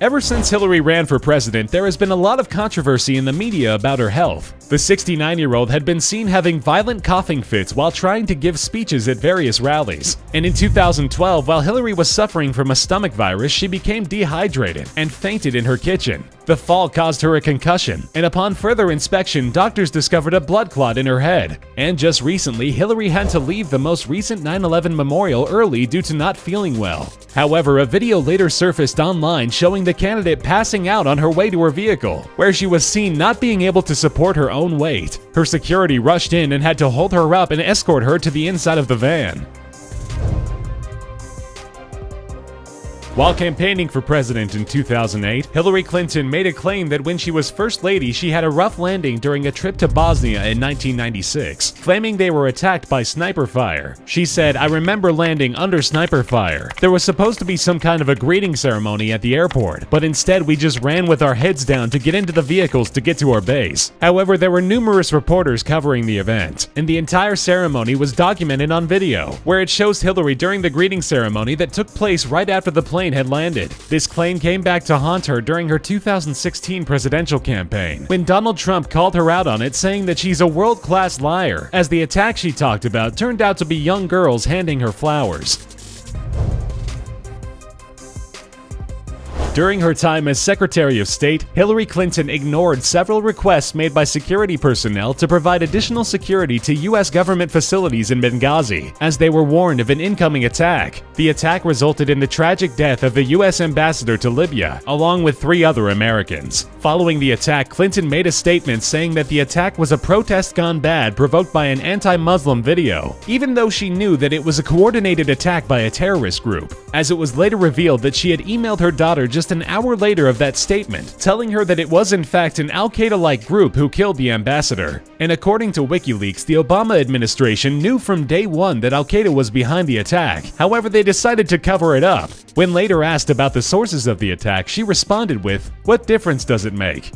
Ever since Hillary ran for president, there has been a lot of controversy in the media about her health. The 69-year-old had been seen having violent coughing fits while trying to give speeches at various rallies. And in 2012, while Hillary was suffering from a stomach virus, she became dehydrated and fainted in her kitchen. The fall caused her a concussion, and upon further inspection, doctors discovered a blood clot in her head. And just recently, Hillary had to leave the most recent 9/11 memorial early due to not feeling well. However, a video later surfaced online showing the candidate passing out on her way to her vehicle, where she was seen not being able to support her own weight. Her security rushed in and had to hold her up and escort her to the inside of the van. While campaigning for president in 2008, Hillary Clinton made a claim that when she was First Lady, she had a rough landing during a trip to Bosnia in 1996, claiming they were attacked by sniper fire. She said, "I remember landing under sniper fire. There was supposed to be some kind of a greeting ceremony at the airport, but instead we just ran with our heads down to get into the vehicles to get to our base." However, there were numerous reporters covering the event, and the entire ceremony was documented on video, where it shows Hillary during the greeting ceremony that took place right after the plane had landed. This claim came back to haunt her during her 2016 presidential campaign, when Donald Trump called her out on it, saying that she's a world-class liar, as the attack she talked about turned out to be young girls handing her flowers. During her time as Secretary of State, Hillary Clinton ignored several requests made by security personnel to provide additional security to U.S. government facilities in Benghazi, as they were warned of an incoming attack. The attack resulted in the tragic death of the U.S. ambassador to Libya, along with 3 other Americans. Following the attack, Clinton made a statement saying that the attack was a protest gone bad provoked by an anti-Muslim video, even though she knew that it was a coordinated attack by a terrorist group, as it was later revealed that she had emailed her daughter just an hour later of that statement, telling her that it was in fact an Al-Qaeda-like group who killed the ambassador. And according to WikiLeaks, the Obama administration knew from day one that Al-Qaeda was behind the attack. However, they decided to cover it up. When later asked about the sources of the attack, she responded with, "What difference does it make?"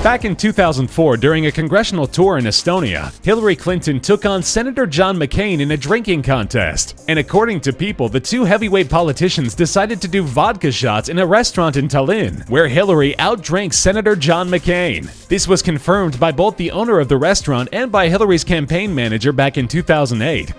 Back in 2004, during a congressional tour in Estonia, Hillary Clinton took on Senator John McCain in a drinking contest. And according to People, the 2 heavyweight politicians decided to do vodka shots in a restaurant in Tallinn, where Hillary outdrank Senator John McCain. This was confirmed by both the owner of the restaurant and by Hillary's campaign manager back in 2008.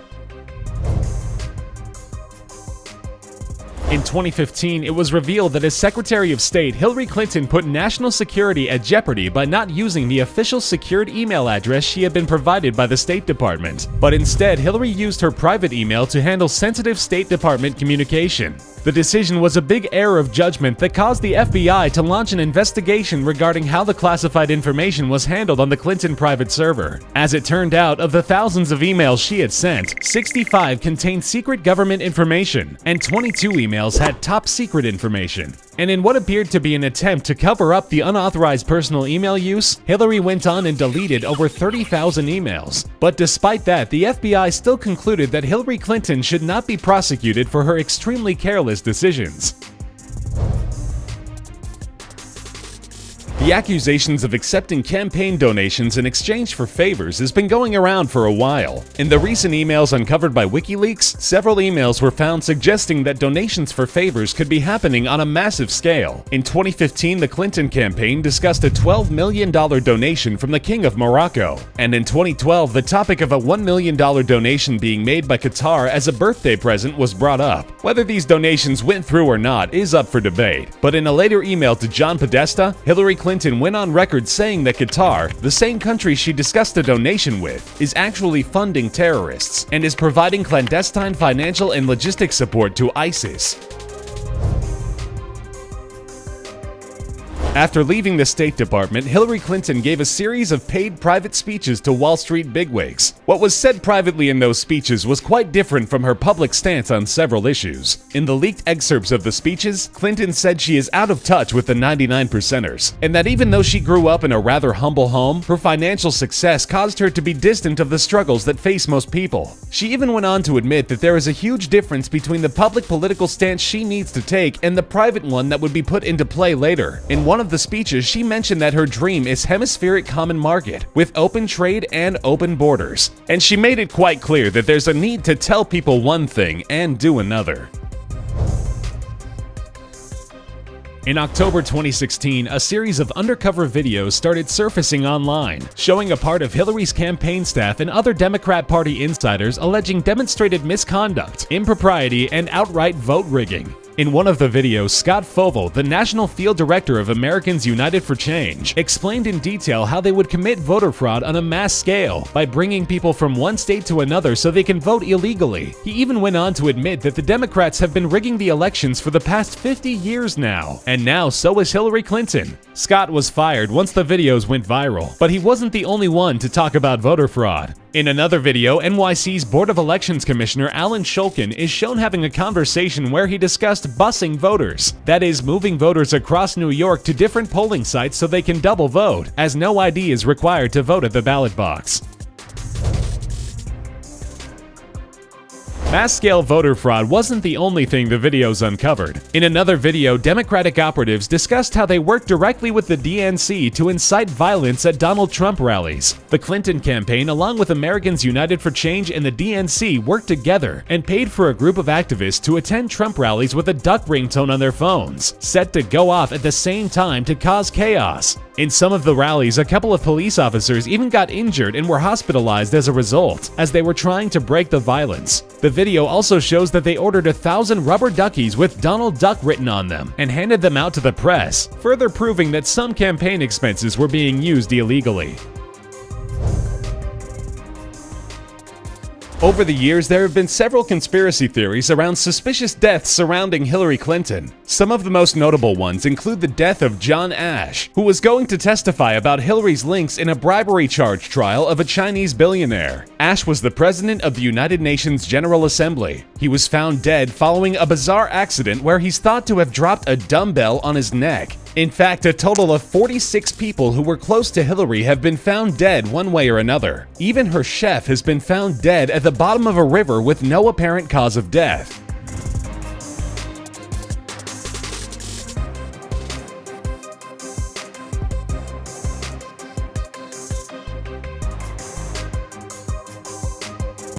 In 2015, it was revealed that as Secretary of State, Hillary Clinton put national security at jeopardy by not using the official secured email address she had been provided by the State Department. But instead, Hillary used her private email to handle sensitive State Department communication. The decision was a big error of judgment that caused the FBI to launch an investigation regarding how the classified information was handled on the Clinton private server. As it turned out, of the thousands of emails she had sent, 65 contained secret government information, and 22 emails had top secret information. And in what appeared to be an attempt to cover up the unauthorized personal email use, Hillary went on and deleted over 30,000 emails. But despite that, the FBI still concluded that Hillary Clinton should not be prosecuted for her extremely careless decisions. The accusations of accepting campaign donations in exchange for favors has been going around for a while. In the recent emails uncovered by WikiLeaks, several emails were found suggesting that donations for favors could be happening on a massive scale. In 2015, the Clinton campaign discussed a $12 million donation from the King of Morocco. And in 2012, the topic of a $1 million donation being made by Qatar as a birthday present was brought up. Whether these donations went through or not is up for debate. But in a later email to John Podesta, Hillary Clinton went on record saying that Qatar, the same country she discussed a donation with, is actually funding terrorists and is providing clandestine financial and logistic support to ISIS. After leaving the State Department, Hillary Clinton gave a series of paid private speeches to Wall Street bigwigs. What was said privately in those speeches was quite different from her public stance on several issues. In the leaked excerpts of the speeches, Clinton said she is out of touch with the 99%ers, and that even though she grew up in a rather humble home, her financial success caused her to be distant of the struggles that face most people. She even went on to admit that there is a huge difference between the public political stance she needs to take and the private one that would be put into play later. In one of the speeches, she mentioned that her dream is hemispheric common market with open trade and open borders. And she made it quite clear that there's a need to tell people one thing and do another. In October 2016, a series of undercover videos started surfacing online, showing a part of Hillary's campaign staff and other Democrat Party insiders alleging demonstrated misconduct, impropriety, and outright vote rigging. In one of the videos, Scott Fovel, the National Field Director of Americans United for Change, explained in detail how they would commit voter fraud on a mass scale by bringing people from one state to another so they can vote illegally. He even went on to admit that the Democrats have been rigging the elections for the past 50 years now, and now so is Hillary Clinton. Scott was fired once the videos went viral, but he wasn't the only one to talk about voter fraud. In another video, NYC's Board of Elections Commissioner Alan Shulkin is shown having a conversation where he discussed busing voters. That is, moving voters across New York to different polling sites so they can double vote, as no ID is required to vote at the ballot box. Mass-scale voter fraud wasn't the only thing the videos uncovered. In another video, Democratic operatives discussed how they worked directly with the DNC to incite violence at Donald Trump rallies. The Clinton campaign, along with Americans United for Change and the DNC, worked together and paid for a group of activists to attend Trump rallies with a duck ringtone on their phones, set to go off at the same time to cause chaos. In some of the rallies, a couple of police officers even got injured and were hospitalized as a result, as they were trying to break the violence. The video also shows that they ordered 1,000 rubber duckies with Donald Duck written on them and handed them out to the press, further proving that some campaign expenses were being used illegally. Over the years, there have been several conspiracy theories around suspicious deaths surrounding Hillary Clinton. Some of the most notable ones include the death of John Ash, who was going to testify about Hillary's links in a bribery charge trial of a Chinese billionaire. Ash was the president of the United Nations General Assembly. He was found dead following a bizarre accident where he's thought to have dropped a dumbbell on his neck. In fact, a total of 46 people who were close to Hillary have been found dead one way or another. Even her chef has been found dead at the bottom of a river with no apparent cause of death.